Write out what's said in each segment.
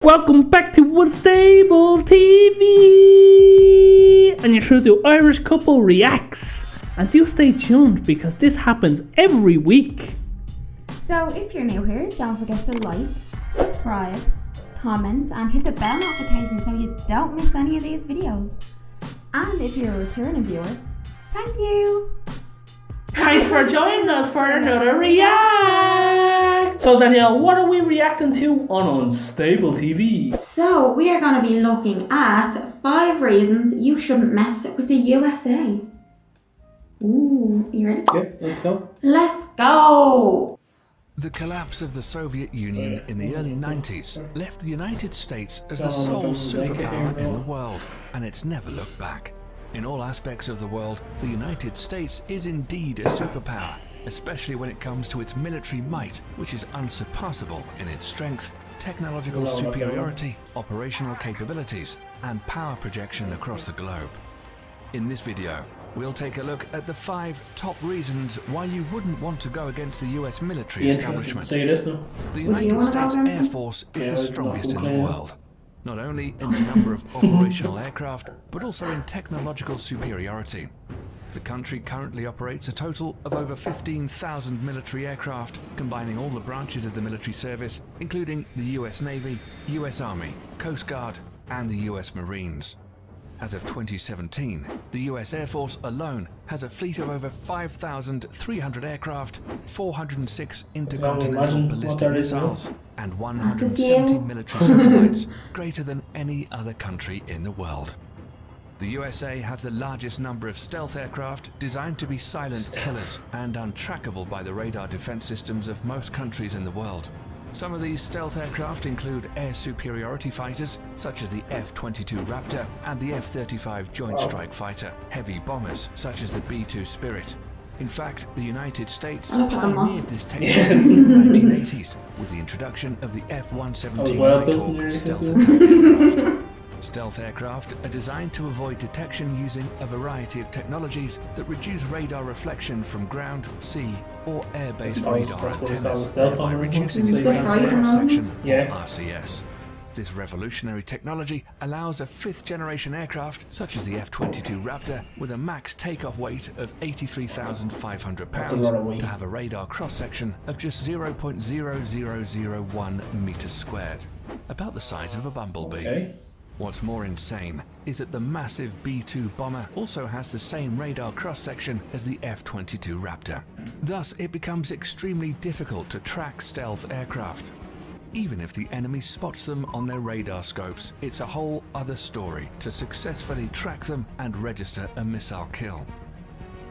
Welcome back to Unstable TV! And you're through to Irish Couple Reacts. And do stay tuned because this happens every week. So if you're new here, don't forget to like, subscribe, comment and hit the bell notification so you don't miss any of these videos. And if you're a returning viewer, thank you! Thanks for joining us for another react! So Danielle, what are we reacting to on Unstable TV? So we are going to be looking at 5 reasons you shouldn't mess with the USA. Ooh, you ready? Yeah, let's go. Let's go! The collapse of the Soviet Union in the early 90s left the United States as the sole superpower in the world, and it's never looked back. In all aspects of the world, the United States is indeed a superpower, especially when it comes to its military might, which is unsurpassable in its strength, technological superiority, operational capabilities, and power projection across the globe. In this video, we'll take a look at the 5 top reasons why you wouldn't want to go against the US military establishment. The United States Air Force is the strongest in the world, not only in the number of operational aircraft, but also in technological superiority. The country currently operates a total of over 15,000 military aircraft, combining all the branches of the military service, including the US Navy, US Army, Coast Guard, and the US Marines. As of 2017, the US Air Force alone has a fleet of over 5,300 aircraft, 406 intercontinental ballistic missiles, and 170 military satellites, greater than any other country in the world. The USA has the largest number of stealth aircraft designed to be silent killers and untrackable by the radar defense systems of most countries in the world. Some of these stealth aircraft include air superiority fighters, such as the F-22 Raptor and the F-35 Joint Strike Fighter, heavy bombers, such as the B-2 Spirit. In fact, the United States pioneered this technology in the 1980s with the introduction of the F-117 Nighthawk stealth attack aircraft. Stealth aircraft are designed to avoid detection using a variety of technologies that reduce radar reflection from ground, sea, or air-based radar antennas, thereby reducing its range of cross-section, or RCS. This revolutionary technology allows a 5th-generation aircraft, such as the F-22 Raptor, with a max takeoff weight of 83,500 pounds, to have a radar cross-section of just 0.0001 meters squared, about the size of a bumblebee. Okay. What's more insane is that the massive B-2 bomber also has the same radar cross-section as the F-22 Raptor. Thus, it becomes extremely difficult to track stealth aircraft. Even if the enemy spots them on their radar scopes, it's a whole other story to successfully track them and register a missile kill.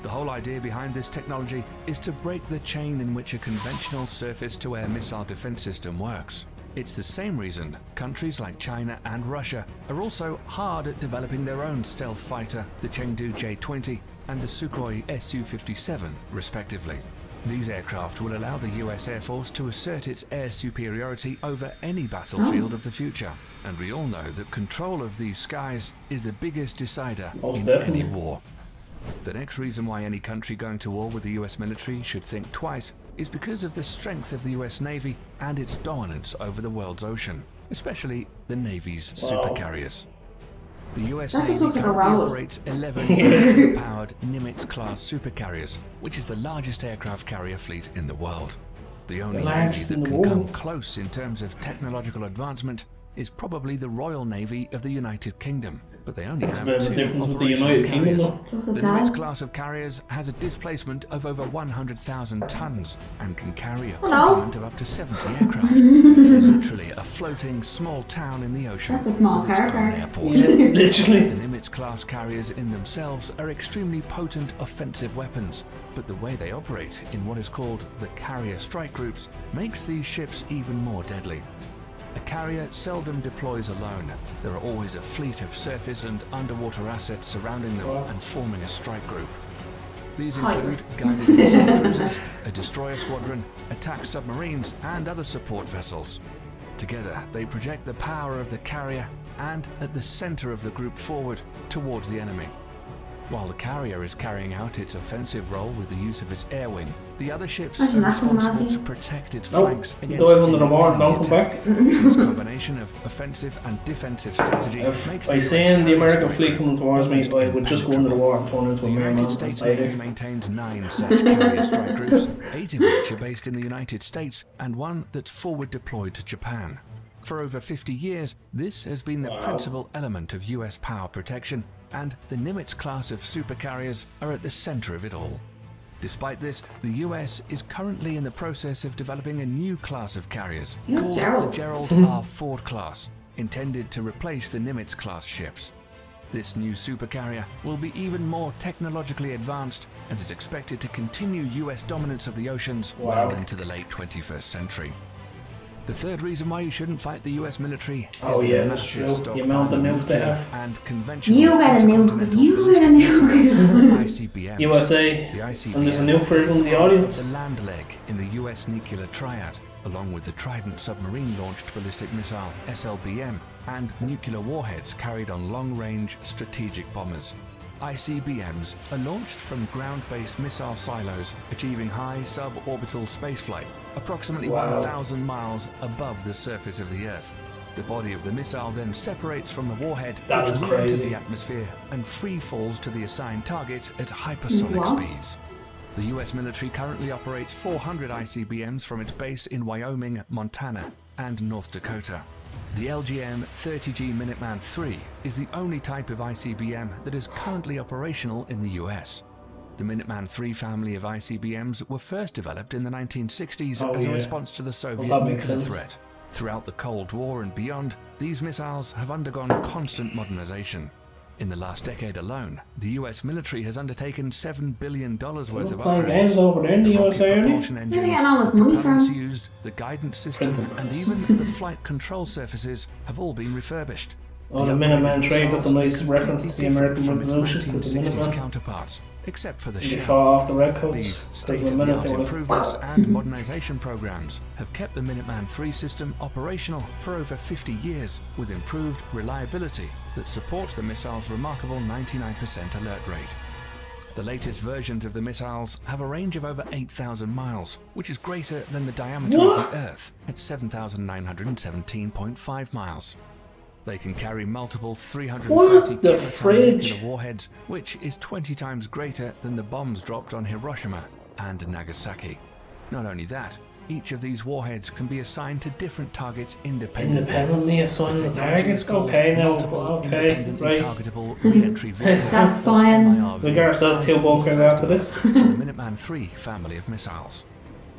The whole idea behind this technology is to break the chain in which a conventional surface-to-air missile defense system works. It's the same reason countries like China and Russia are also hard at developing their own stealth fighter, the Chengdu J-20 and the Sukhoi Su-57, respectively. These aircraft will allow the US Air Force to assert its air superiority over any battlefield of the future. And we all know that control of these skies is the biggest decider in any war. The next reason why any country going to war with the US military should think twice is because of the strength of the US Navy and its dominance over the world's ocean, especially the Navy's supercarriers. The US Navy currently operates 11 powered Nimitz-class supercarriers, which is the largest aircraft carrier fleet in the world. The only navy that can come close in terms of technological advancement is probably the Royal Navy of the United Kingdom, but they only have 2 operational carriers. The Nimitz class of carriers has a displacement of over 100,000 tons and can carry a complement of up to 70 aircraft. They're literally a floating small town in the ocean. That's a small with its own carrier. airport. Literally. The Nimitz class carriers in themselves are extremely potent offensive weapons, but the way they operate in what is called the carrier strike groups makes these ships even more deadly. A carrier seldom deploys alone. There are always a fleet of surface and underwater assets surrounding them and forming a strike group. These include guided missile cruisers, a destroyer squadron, attack submarines, and other support vessels. Together, they project the power of the carrier and at the center of the group forward towards the enemy. While the carrier is carrying out its offensive role with the use of its air wing, the other ships Imagine are that coming at responsible you. to protect its Nope. flanks against Dive under the any water, enemy don't come attack. back. This combination of offensive and defensive strategy makes By the US seeing the carrier American strike fleet group coming towards me, almost I would just go under the water and turn into The a mere United man and States stay Navy there. maintains 9 such carrier strike groups, 8 of which are based in the United States and one that's forward deployed to Japan. For over 50 years, this has been the principal element of US power protection, and the Nimitz class of supercarriers are at the center of it all. Despite this, the US is currently in the process of developing a new class of carriers Yes, called Gerald. the Gerald R. Ford class, intended to replace the Nimitz class ships. This new supercarrier will be even more technologically advanced and is expected to continue US dominance of the oceans well into the late 21st century. The third reason why you shouldn't fight the US military is the massive the amount of nukes they have. and conventional You got a nuke, intercontinental you got a ballistic missiles, nuke. ICBMs. USA, The ICBM and there's a nuke for it in the audience. the land leg in the US nuclear triad, along with the Trident submarine-launched ballistic missile (SLBM) and nuclear warheads carried on long-range strategic bombers. ICBMs are launched from ground-based missile silos, achieving high suborbital spaceflight, approximately 1,000 miles above the surface of the Earth. The body of the missile then separates from the warhead, That is which re-enters crazy. the atmosphere and free falls to the assigned target at hypersonic What? speeds. The US military currently operates 400 ICBMs from its base in Wyoming, Montana, and North Dakota. The LGM-30G Minuteman III is the only type of ICBM that is currently operational in the US. The Minuteman III family of ICBMs were first developed in the 1960s as a response to the Soviet that makes nuclear sense. threat. Throughout the Cold War and beyond, these missiles have undergone constant modernization. In the last decade alone, the US military has undertaken $7 billion worth of Playing upgrades. games over there in the The rocket USA, aren't they? propulsion Where engines, they getting all this the money propellants from? used, the guidance system, Printing and press. even the flight control surfaces have all been refurbished. Oh, the upgraded Minuteman III, that's a missiles nice are reference to the completely American different from its Revolution, because the 1960s Minuteman, counterparts, except for the they shell. fall off the redcoats. These Because the state-of-the-art minute they were improvements and modernization programs have kept the Minuteman III system operational for over 50 years with improved reliability that supports the missile's remarkable 99% alert rate. The latest versions of the missiles have a range of over 8,000 miles, which is greater than the diameter of the Earth at 7,917.5 miles. They can carry multiple 330 What the kiloton fridge? nuclear warheads, which is 20 times greater than the bombs dropped on Hiroshima and Nagasaki. Not only that, each of these warheads can be assigned to different targets independently. Independently assigned the technology targets? is called Okay, now, multiple okay, independently right. targetable re-entry vehicle. That's fine. MIRV, We got ourselves two and bunkers was first after this. developed for the Minuteman III family of missiles.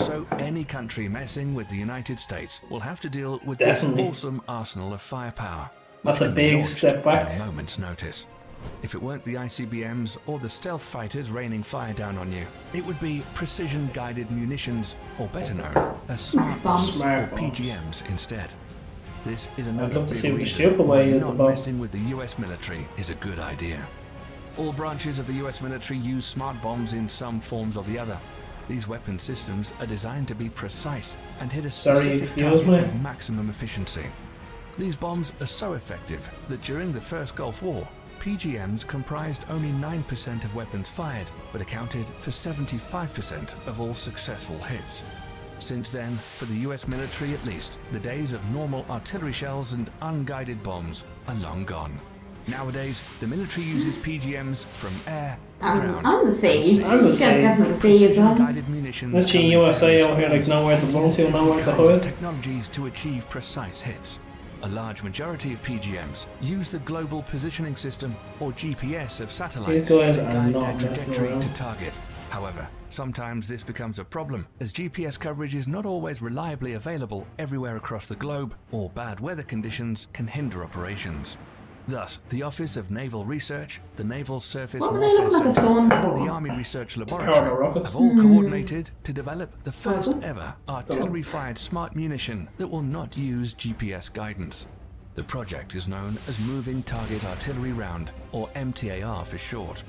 So any country messing with the United States will have to deal with Definitely. this awesome arsenal of firepower. That's which a can be big launched step back. At a moment's notice. If it weren't the ICBMs or the stealth fighters raining fire down on you, it would be precision-guided munitions, or better known as smart bombs, Smart or bombs. PGMs instead. This is I'd another love to big see what the reason stupid way why is not about. messing with the US military is a good idea. All branches of the US military use smart bombs in some forms or the other. These weapon systems are designed to be precise and hit a specific excuse target me. with maximum efficiency. These bombs are so effective that during the First Gulf War, PGMs comprised only 9% of weapons fired, but accounted for 75% of all successful hits. Since then, for the US military at least, the days of normal artillery shells and unguided bombs are long gone. Nowadays, the military uses PGMs from air, ground, On the sea. I'm the You same. gotta get from the sea as well. Precision-guided munitions Let's see come in USA various over here, like forms nowhere to and run use to, different nowhere to kinds of hide. technologies to achieve precise hits. A large majority of PGMs use the Global Positioning System, or GPS, of satellites These guys to are guide not their messing trajectory around. to target. However, sometimes this becomes a problem, as GPS coverage is not always reliably available everywhere across the globe, or bad weather conditions can hinder operations. Thus, the Office of Naval Research, the Naval Surface What were they Warfare looking at the Center, sun and the for? Army Research Power the Laboratory rockets. have all coordinated to develop the first ever artillery-fired smart munition that will not use GPS guidance. The project is known as Moving Target Artillery Round, or MTAR for short.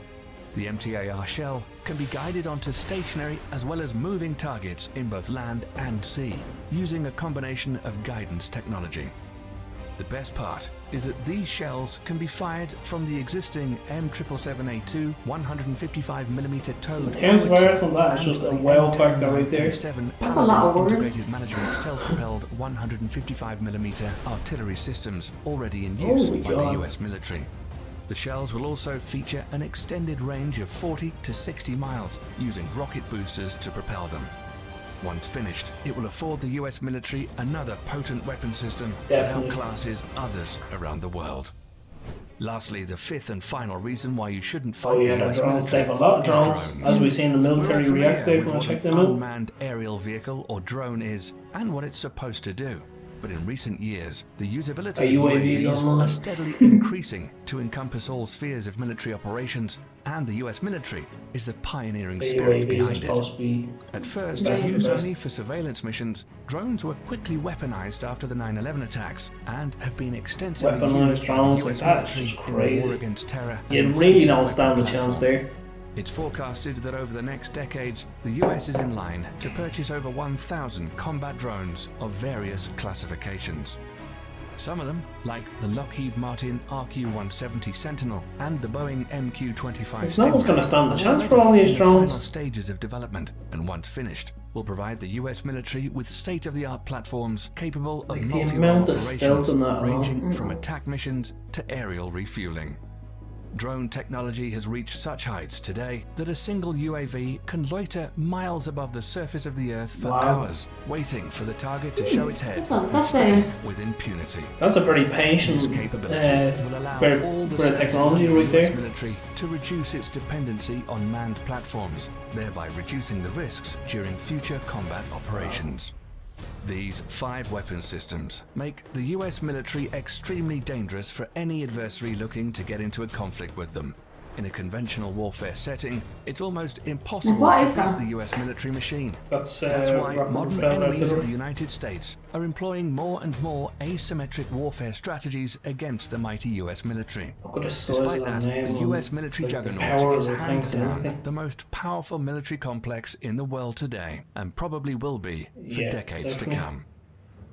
The MTAR shell can be guided onto stationary as well as moving targets in both land and sea, using a combination of guidance technology. The best part is that these shells can be fired from the existing M777A2 155mm towed Terms of ours on that, it's just a wow factor right there. That's a lot of words. Integrated management self-propelled 155mm artillery systems already in use by the US military. The shells will also feature an extended range of 40 to 60 miles using rocket boosters to propel them. Once finished, it will afford the US military another potent weapon system that outclasses others around the world. Lastly, the fifth and final reason why you shouldn't fight the US drones. military They have a lot of drones. drones. As we see in the military We're all react, they familiar can with check what them an out. unmanned aerial vehicle or drone is and what it's supposed to do. But in recent years, the usability of UAVs are steadily increasing to encompass all spheres of military operations, and the US military is the pioneering spirit behind it. At first, used only for surveillance missions, drones were quickly weaponized after the 9/11 attacks and have been extensively used by the US military in the war against terror. You really don't stand a chance there. It's forecasted that over the next decades, the US is in line to purchase over 1,000 combat drones of various classifications. Some of them, like the Lockheed Martin RQ-170 Sentinel and the Boeing MQ-25 No one's going to stand a chance for all these drones. Final stages of development, and once finished, will provide the US military with state-of-the-art platforms capable of multi-role operations, ranging from attack missions to aerial refueling. Drone technology has reached such heights today that a single UAV can loiter miles above the surface of the Earth for hours, waiting for the target to show its head and stick with impunity. That's a very patient This capability will allow all the technology services of right the US there. military to reduce its dependency on manned platforms, thereby reducing the risks during future combat operations. These 5 weapon systems make the US military extremely dangerous for any adversary looking to get into a conflict with them. In a conventional warfare setting, it's almost impossible to beat the US military machine. That's why modern enemies of the United States are employing more and more asymmetric warfare strategies against the mighty US military. Despite that, the US military juggernaut is hands down the most powerful military complex in the world today, and probably will be for decades to come.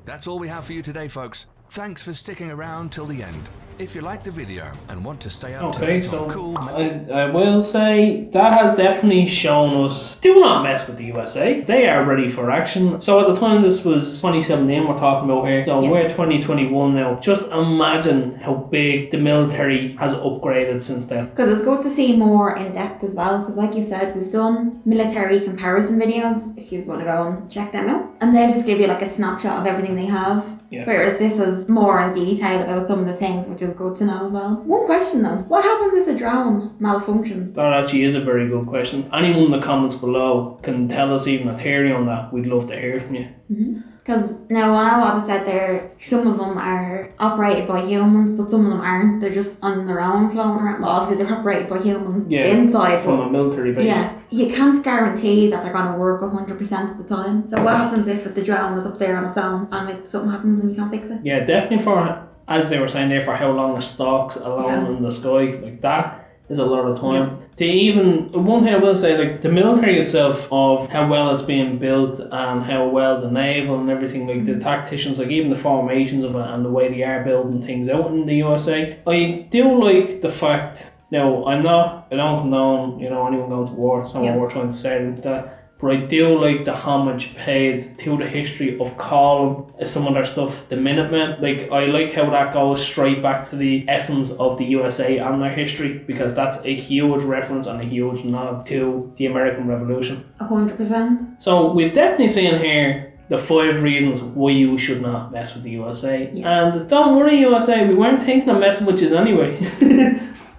That's all we have for you today, folks. Thanks for sticking around till the end. If you like the video and want to stay up to date on cool... I will say that has definitely shown us, do not mess with the USA. They are ready for action. So at the time this was 2017 we're talking about here. So we're 2021 now. Just imagine how big the military has upgraded since then. Because it's good to see more in depth as well. Because like you said, we've done military comparison videos. If you want to go and check them out. And they just give you like a snapshot of everything they have. Whereas this is more in detail about some of the things, which is good to know as well. One question though, what happens if the drone malfunctions? That actually is a very good question. Anyone in the comments below can tell us even a theory on that. We'd love to hear from you. Because now I know what I said there, some of them are operated by humans, but some of them aren't. They're just on their own floating around. Well, obviously they're operated by humans inside. From a military base. Yeah, you can't guarantee that they're going to work 100% of the time. So what happens if the drone was up there on its own and if something happens and you can't fix it? Yeah, definitely for, as they were saying there, for how long it stalks alone in the sky, like that is a lot of time. They even, one thing I will say, like the military itself, of how well it's being built and how well the naval and everything, like the tacticians, like even the formations of it and the way they are building things out in the USA. I do like the fact, now I don't condone, anyone going to war, it's not what we're trying to say with that. But I do like the homage paid to the history of calling some of their stuff the Minutemen. Like, I like how that goes straight back to the essence of the USA and their history, because that's a huge reference and a huge nod to the American Revolution. 100%. So we've definitely seen here the 5 reasons why you should not mess with the USA. Yes. And don't worry, USA, we weren't thinking of messing with you anyway.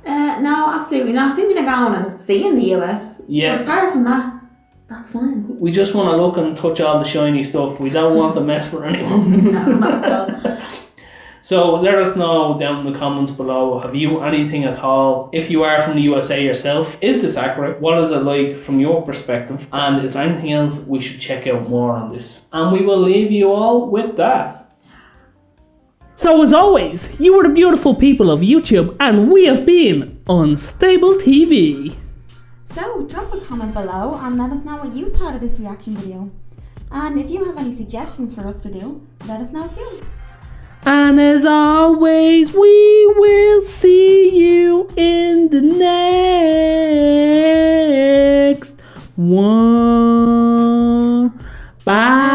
No, absolutely not. Thinking of going and seeing the US. Yeah. But apart from that, that's fine. We just want to look and touch all the shiny stuff. We don't want to mess with anyone. No, not at all. So let us know down in the comments below, have you anything at all? If you are from the USA yourself, is this accurate? What is it like from your perspective? And is there anything else we should check out more on this? And we will leave you all with that. So as always, you are the beautiful people of YouTube, and we have been Unstable TV. So drop a comment below and let us know what you thought of this reaction video. And if you have any suggestions for us to do, let us know too. And as always, we will see you in the next one. Bye.